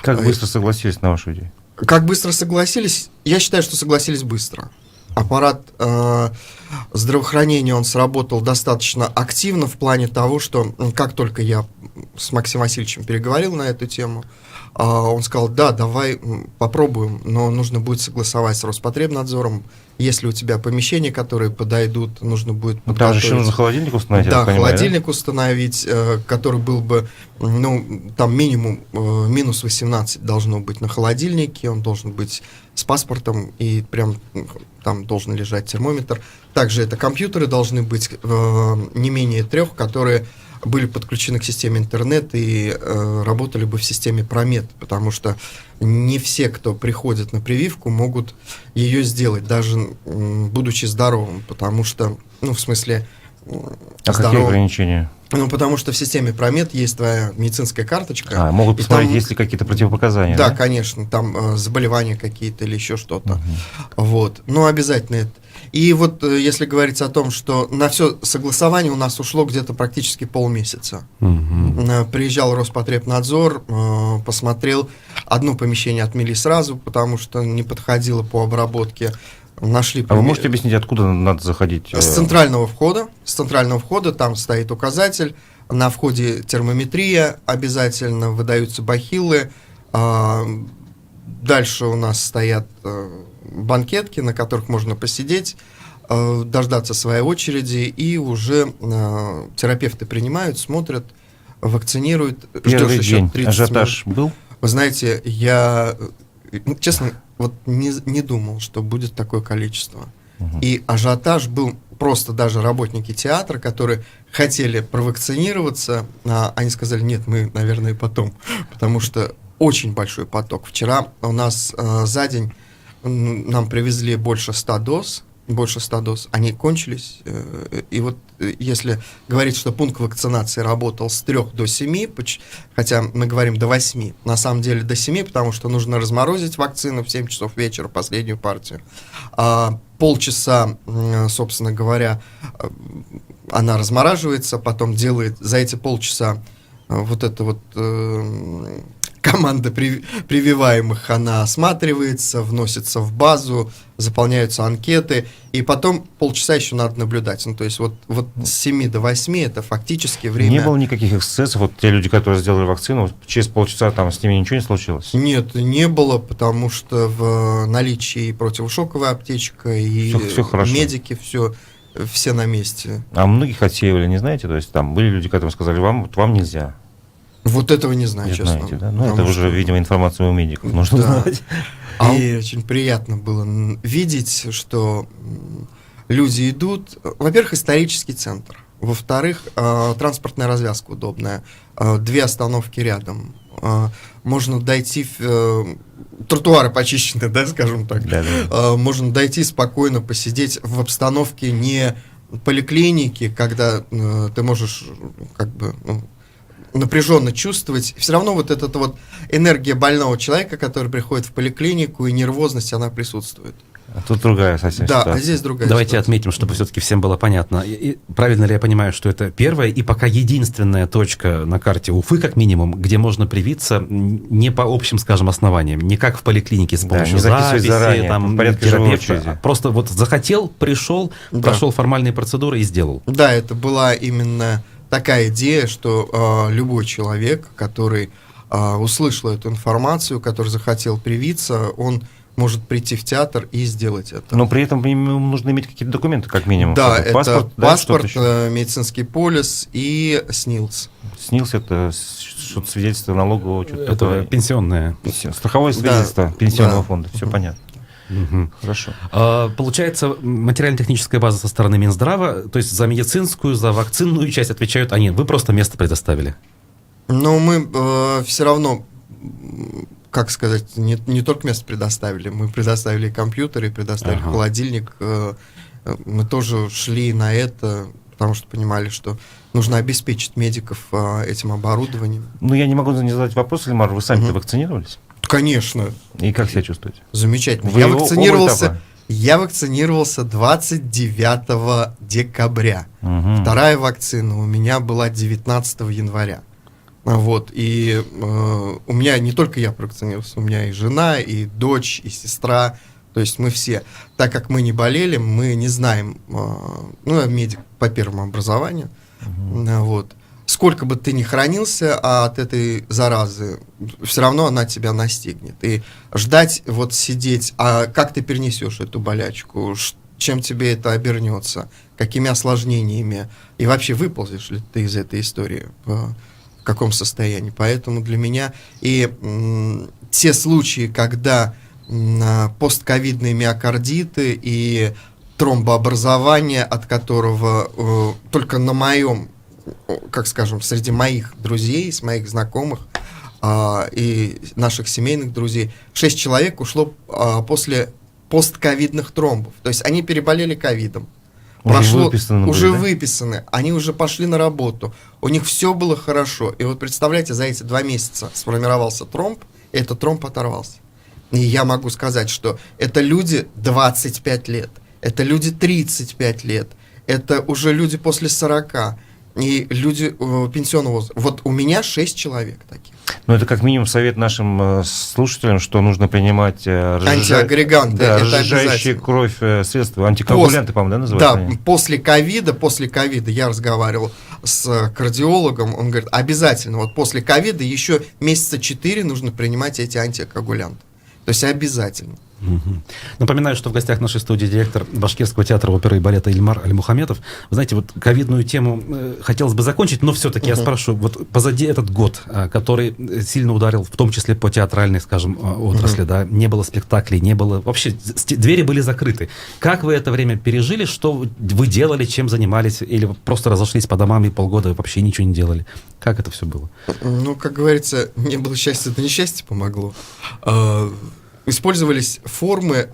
Как быстро согласились на вашу идею? Как быстро согласились? Я считаю, что согласились быстро. Аппарат здравоохранения, он сработал достаточно активно в плане того, что как только я с Максимом Васильевичем переговорил на эту тему. Он сказал, да, давай попробуем, но нужно будет согласовать с Роспотребнадзором. Если у тебя помещения, которые подойдут, нужно будет подготовить. Там же еще нужно холодильник установить, да, я понимаю, холодильник установить, который был бы, там минимум минус 18 должно быть на холодильнике, он должен быть с паспортом, и прям там должен лежать термометр. Также это компьютеры должны быть не менее 3, которые были подключены к системе интернет и работали бы в системе Промет, потому что не все, кто приходит на прививку, могут ее сделать, даже будучи здоровым, потому что, в смысле, какие ограничения? Потому что в системе Промет есть твоя медицинская карточка. Могут посмотреть, есть ли какие-то противопоказания. Да, конечно, там заболевания какие-то или еще что-то. Вот, но обязательно это. И вот если говорить о том, что на все согласование у нас ушло где-то практически полмесяца. Приезжал Роспотребнадзор, посмотрел, одно помещение отмели сразу, потому что не подходило по обработке. Нашли вы можете объяснить, откуда надо заходить? С центрального входа. С центрального входа там стоит указатель. На входе термометрия обязательно, выдаются бахилы. Дальше у нас стоят банкетки, на которых можно посидеть, дождаться своей очереди, и уже терапевты принимают, смотрят, вакцинируют. Первый день ажиотаж был? Вы знаете, я, честно, вот не думал, что будет такое количество. И ажиотаж был просто даже работники театра, которые хотели провакцинироваться, они сказали, нет, мы, наверное, потом, потому что очень большой поток. Вчера у нас за день нам привезли больше 100 доз, они кончились, и вот если говорить, что пункт вакцинации работал с 3 до 7, хотя мы говорим до 8, на самом деле до 7, потому что нужно разморозить вакцину в 7 часов вечера, последнюю партию. Полчаса, собственно говоря, она размораживается, потом делает за эти полчаса вот это вот команда прививаемых, она осматривается, вносится в базу, заполняются анкеты, и потом полчаса еще надо наблюдать. То есть вот с 7 до 8 это фактически время... Не было никаких эксцессов? Вот те люди, которые сделали вакцину, через полчаса там с ними ничего не случилось? Нет, не было, потому что в наличии противошоковая аптечка, и все медики, все на месте. А многих отсеивали, не знаете? То есть там были люди, которые сказали, вам нельзя. Вот этого не знаю, честно. Знаете, да? Это уже, видимо, информация у медиков. Нужно знать. И очень приятно было видеть, что люди идут. Во-первых, исторический центр. Во-вторых, транспортная развязка удобная. 2 остановки рядом. Можно дойти... Тротуары почищены, да, скажем так. Да. Можно дойти спокойно, посидеть в обстановке не поликлиники, когда ты можешь как бы... напряженно чувствовать, все равно вот эта вот энергия больного человека, который приходит в поликлинику, и нервозность, она присутствует. А тут другая совсем ситуация. Да, а здесь другая Давайте ситуация. отметим, чтобы все-таки всем было понятно. И правильно ли я понимаю, что это первая и пока единственная точка на карте Уфы, как минимум, где можно привиться не по общим, скажем, основаниям, не как в поликлинике с помощью записи, заранее, там, терапевта. Просто вот захотел, пришел, прошел формальные процедуры и сделал. Да, это была именно такая идея, что любой человек, который услышал эту информацию, который захотел привиться, он может прийти в театр и сделать это. Но при этом ему нужно иметь какие-то документы, как минимум. Да, это паспорт, да, медицинский полис и СНИЛС. СНИЛС — это что-то свидетельство налогового, что-то это такое. Пенсионное. Страховое свидетельство пенсионного фонда. Все понятно. Хорошо. Получается, материально-техническая база со стороны Минздрава, то есть за медицинскую, за вакцинную часть отвечают они. Вы просто место предоставили. Но мы все равно, как сказать, не только место предоставили. Мы предоставили компьютеры, предоставили холодильник. Мы тоже шли на это, потому что понимали, что нужно обеспечить медиков этим оборудованием. Ну, я не могу не задать вопрос, Ильмар, вы сами-то вакцинировались? Конечно. И как себя чувствуете? Замечательно. Вы Я вакцинировался 29 декабря. Вторая вакцина у меня была 19 января. Вот. И у меня не только я вакцинировался, у меня и жена, и дочь, и сестра. То есть мы все. Так как мы не болели, мы не знаем, я медик по первому образованию. Вот. сколько бы ты ни хранился от этой заразы, все равно она тебя настигнет. И ждать, вот сидеть, а как ты перенесешь эту болячку, чем тебе это обернется, какими осложнениями, и вообще выползешь ли ты из этой истории, в каком состоянии. Поэтому для меня и те случаи, когда постковидные миокардиты и тромбообразование, от которого только на моем, как скажем, среди моих друзей, с моих знакомых и наших семейных друзей, 6 человек ушло после постковидных тромбов. То есть они переболели ковидом. Уже выписаны, они уже пошли на работу, у них все было хорошо. И вот представляете, за эти 2 месяца сформировался тромб, и этот тромб оторвался. И я могу сказать, что это люди 25 лет, это люди 35 лет, это уже люди после 40, и люди пенсионного возраста. Вот у меня 6 человек таких. Ну, это как минимум совет нашим слушателям, что нужно принимать антиагреганты, это разжижающие кровь средства, антикоагулянты, по-моему, да, называются? Да, после ковида я разговаривал с кардиологом, он говорит, обязательно, вот после ковида еще месяца 4 нужно принимать эти антикоагулянты. То есть обязательно. Напоминаю, что в гостях нашей студии директор Башкирского театра оперы и балета Ильмар Альмухаметов. Вы знаете, вот ковидную тему хотелось бы закончить, но все-таки я спрошу, вот позади этот год, который сильно ударил, в том числе по театральной, скажем, отрасли, да, не было спектаклей, не было, вообще двери были закрыты. Как вы это время пережили, что вы делали, чем занимались, или просто разошлись по домам и полгода вообще ничего не делали? Как это все было? Ну, как говорится, не было счастья, это несчастье помогло. Использовались формы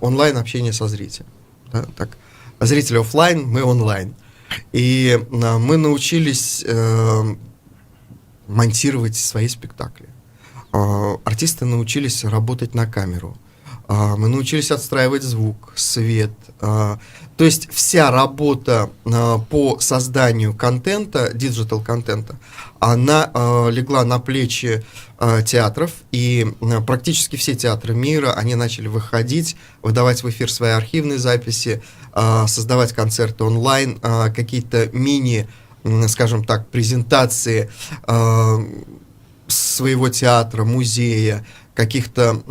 онлайн-общения со зрителем. Да, так. Зрители офлайн, мы онлайн. И мы научились монтировать свои спектакли. Артисты научились работать на камеру. Мы научились отстраивать звук, свет. То есть вся работа по созданию контента, диджитал-контента, она легла на плечи театров, и практически все театры мира, они начали выходить, выдавать в эфир свои архивные записи, создавать концерты онлайн, какие-то мини, скажем так, презентации своего театра, музея, каких-то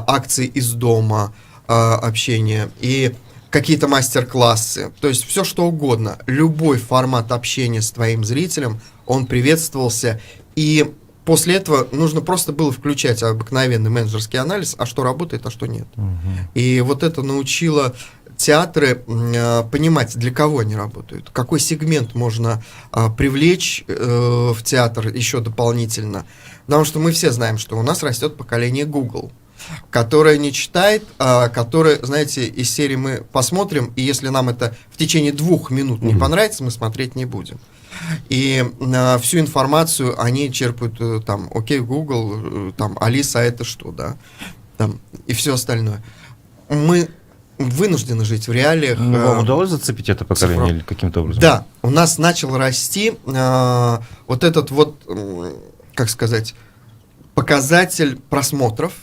акций из дома, общения и какие-то мастер-классы, то есть все что угодно, любой формат общения с твоим зрителем, он приветствовался, и после этого нужно просто было включать обыкновенный менеджерский анализ, а что работает, а что нет. И вот это научило театры понимать, для кого они работают, какой сегмент можно привлечь в театр еще дополнительно. Потому что мы все знаем, что у нас растет поколение Google, которое не читает, которое, знаете, из серии мы посмотрим, и если нам это в течение 2 минут не понравится, мы смотреть не будем. И всю информацию они черпают там, окей, Google, там, Алиса, это что, да, там, и все остальное. Мы вынуждены жить в реалиях. Вам удалось зацепить это поколение или каким-то образом? Да, у нас начал расти вот этот вот, как сказать, показатель просмотров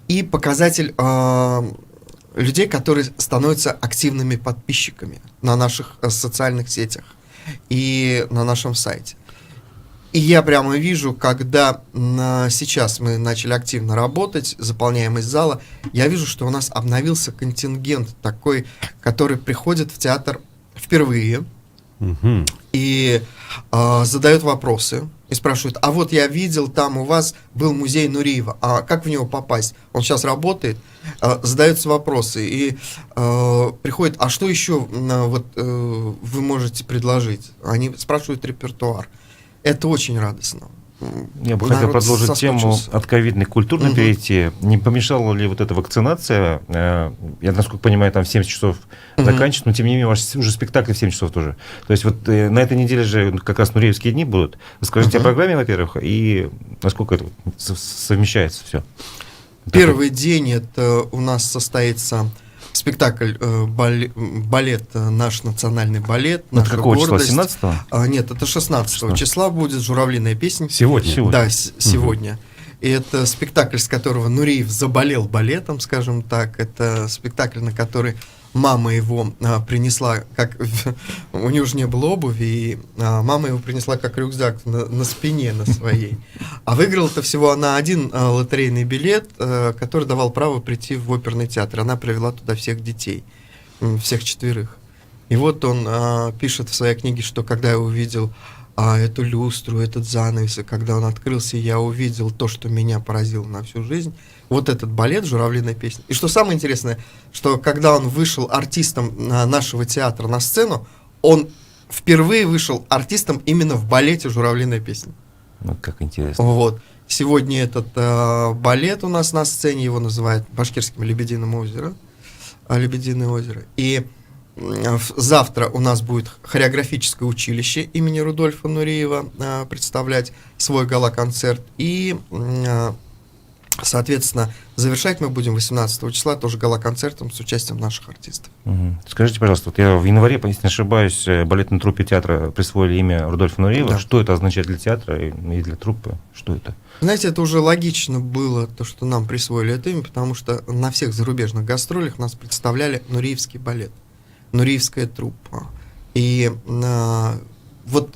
и показатель людей, которые становятся активными подписчиками на наших социальных сетях и на нашем сайте. И я прямо вижу, когда сейчас мы начали активно работать, заполняемость зала, я вижу, что у нас обновился контингент такой, который приходит в театр впервые и задает вопросы и спрашивает, а вот я видел, там у вас был музей Нуриева, а как в него попасть? Он сейчас работает, задаются вопросы и приходит, а что еще вот, вы можете предложить? Они спрашивают репертуар. Это очень радостно. Я бы хотел продолжить тему от ковидной культурно перейти. Не помешала ли вот эта вакцинация? Я, насколько понимаю, там в 70 часов заканчивается, но тем не менее, у вас уже спектакли в 7 часов тоже. То есть вот на этой неделе же как раз Нуриевские дни будут. Расскажите о программе, во-первых, и насколько это совмещается все. Первый день это у нас состоится спектакль, балет, наш национальный балет, наша какого гордость. Числа? 17-го? Нет, это 16 числа будет «Журавлиная песня». Сегодня? Да, сегодня. И это спектакль, с которого Нуриев заболел балетом, скажем так. Это спектакль, на который мама его принесла, как у него же не было обуви, и мама его принесла как рюкзак на спине на своей. А выиграла-то всего она один лотерейный билет, который давал право прийти в оперный театр. Она привела туда всех детей, всех 4. И вот он пишет в своей книге, что когда я увидел эту люстру, этот занавес, и когда он открылся, я увидел то, что меня поразило на всю жизнь. Вот этот балет «Журавлиная песня». И что самое интересное, что когда он вышел артистом нашего театра на сцену, он впервые вышел артистом именно в балете «Журавлиная песня». Ну, как интересно. Вот. Сегодня этот балет у нас на сцене, его называют башкирским «Лебединое озеро». И завтра у нас будет хореографическое училище имени Рудольфа Нуриева представлять свой гала-концерт. И, соответственно, завершать мы будем 18 числа тоже гала-концертом с участием наших артистов. Скажите, пожалуйста, вот я в январе, если не ошибаюсь, балетной труппе театра присвоили имя Рудольфа Нуриева. Да. Что это означает для театра и для труппы? Что это? Знаете, это уже логично было, то, что нам присвоили это имя, потому что на всех зарубежных гастролях нас представляли Нуриевский балет. Нуриевская труппа. И вот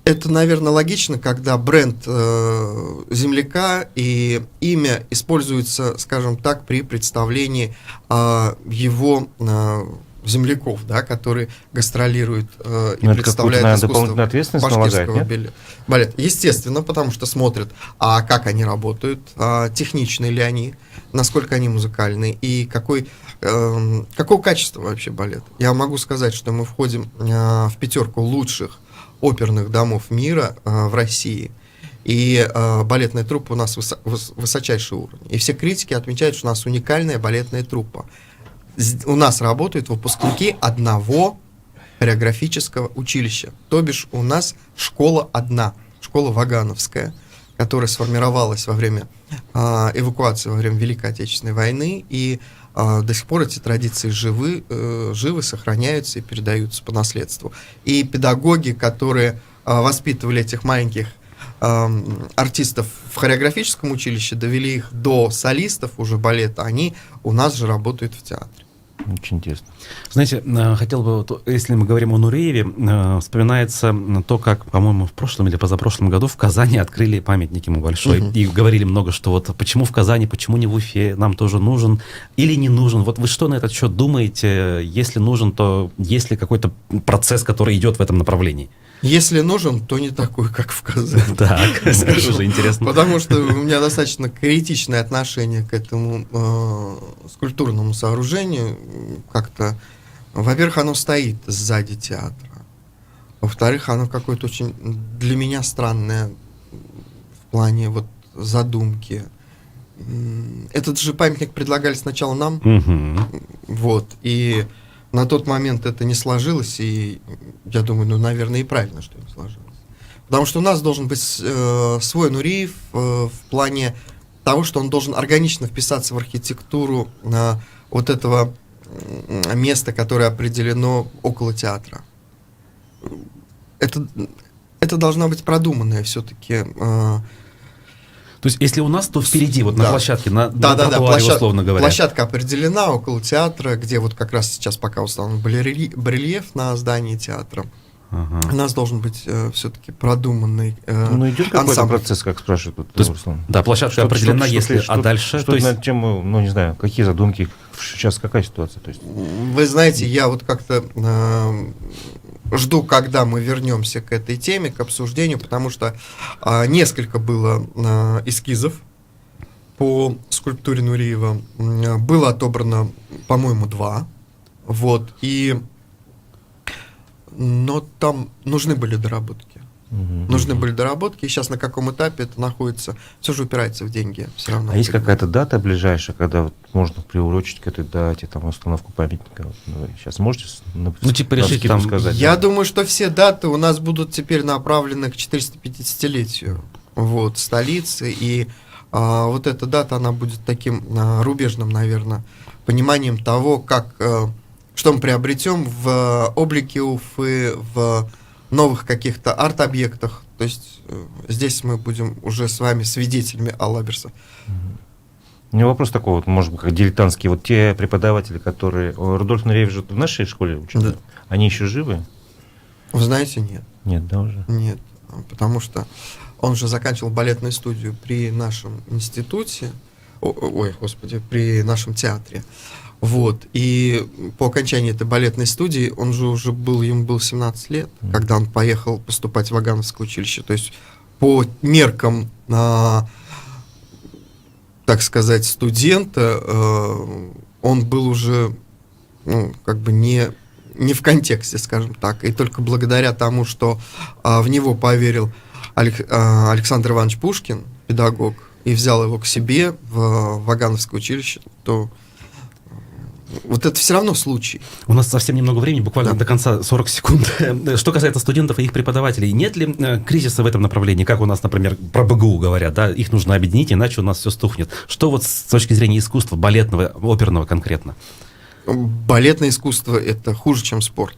это, наверное, логично, когда бренд земляка и имя используется, скажем так, при представлении его земляков, да, которые гастролируют и представляют искусство башкирского балета. Естественно, потому что смотрят, как они работают, техничны ли они, насколько они музыкальны и какого качества вообще балет. Я могу сказать, что мы входим в 5 лучших оперных домов мира в России, и балетная труппа у нас высочайший уровень. И все критики отмечают, что у нас уникальная балетная труппа. У нас работают выпускники одного хореографического училища. То бишь у нас школа одна, школа Вагановская, которая сформировалась во время эвакуации, во время Великой Отечественной войны, и до сих пор эти традиции живы, сохраняются и передаются по наследству. И педагоги, которые воспитывали этих маленьких артистов в хореографическом училище, довели их до солистов уже балета, они у нас же работают в театре. Очень интересно. Знаете, хотел бы, если мы говорим о Нуриеве, вспоминается то, как, по-моему, в прошлом или позапрошлом году в Казани открыли памятник ему большой. И говорили много, что вот почему в Казани, почему не в Уфе, нам тоже нужен или не нужен. Вот вы что на этот счет думаете? Если нужен, то есть ли какой-то процесс, который идет в этом направлении? Если нужен, то не такой, как в Казани. Так, уже интересно. Потому что у меня достаточно критичное отношение к этому скульптурному сооружению. Как-то, во-первых, оно стоит сзади театра. Во-вторых, оно какое-то очень для меня странное в плане вот задумки. Этот же памятник предлагали сначала нам. Вот. И на тот момент это не сложилось, и я думаю, наверное, и правильно, что не сложилось. Потому что у нас должен быть свой Нуриев в плане того, что он должен органично вписаться в архитектуру вот этого места, которое определено около театра. Это должна быть продуманная все-таки. То есть, если у нас, то впереди, вот на площадке, на тротуаре, условно говоря. Площадка определена около театра, где вот как раз сейчас пока установлен барельеф на здании театра. У нас должен быть все-таки продуманный идет какой-то процесс, как спрашивают Руслан. Да, площадка определена, а дальше... Что на тему, не знаю, какие задумки, сейчас какая ситуация? То есть... Вы знаете, я вот как-то жду, когда мы вернемся к этой теме, к обсуждению, потому что несколько было эскизов по скульптуре Нуриева. Было отобрано, по-моему, 2. Вот, но там нужны были доработки. Нужны были доработки, и сейчас на каком этапе это находится, все же упирается в деньги. Все равно. А есть какая-то дата ближайшая, когда вот можно приурочить к этой дате там, установку памятника? Сейчас можете решить там сказать? Я думаю, что все даты у нас будут теперь направлены к 450-летию столицы, и вот эта дата, она будет таким рубежным, наверное, пониманием того, что мы приобретем в облике Уфы, в новых каких-то арт-объектах. То есть здесь мы будем уже с вами свидетелями Аллаберса. У меня вопрос такой, вот, может быть, как дилетантский. Вот те преподаватели, которые... Рудольф Нуреев же в нашей школе учат, Да. они еще живы? Вы знаете, нет. Нет, да, уже? Нет, потому что он же заканчивал балетную студию при нашем институте, при нашем театре. Вот. И по окончании этой балетной студии, ему было 17 лет, когда он поехал поступать в Вагановское училище. То есть по меркам, так сказать, студента, он был уже, не в контексте, скажем так. И только благодаря тому, что в него поверил Александр Иванович Пушкин, педагог, и взял его к себе в Вагановское училище, то вот это все равно случай. У нас совсем немного времени, буквально до конца 40 секунд. Что касается студентов и их преподавателей, нет ли кризиса в этом направлении? Как у нас, например, про БГУ говорят, да, их нужно объединить, иначе у нас все стухнет. Что вот с точки зрения искусства, балетного, оперного конкретно? Балетное искусство — это хуже, чем спорт.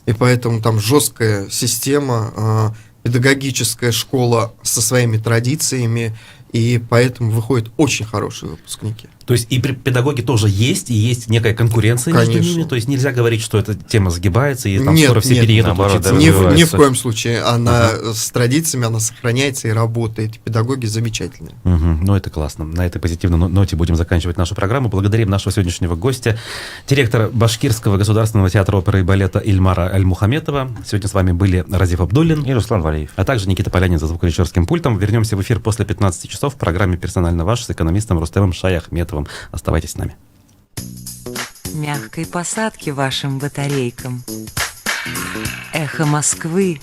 И поэтому там жесткая система, педагогическая школа со своими традициями, и поэтому выходят очень хорошие выпускники. То есть и педагоги тоже есть, и есть некая конкуренция между ними? То есть нельзя говорить, что эта тема сгибается, и там скоро все переедут учиться? Ни в коем случае. Она с традициями, она сохраняется и работает. Педагоги замечательные. Ну, это классно. На этой позитивной ноте будем заканчивать нашу программу. Благодарим нашего сегодняшнего гостя, директора Башкирского государственного театра оперы и балета Ильмара Альмухаметова. Сегодня с вами были Разиф Абдуллин и Руслан Валеев, а также Никита Полянин за звукорежиссерским пультом. Вернемся в эфир после 15 часов в программе «Персонально ваш» с экономистом Рустемом Шаяхметовым. Оставайтесь с нами. Мягкой посадки вашим батарейкам. Эхо Москвы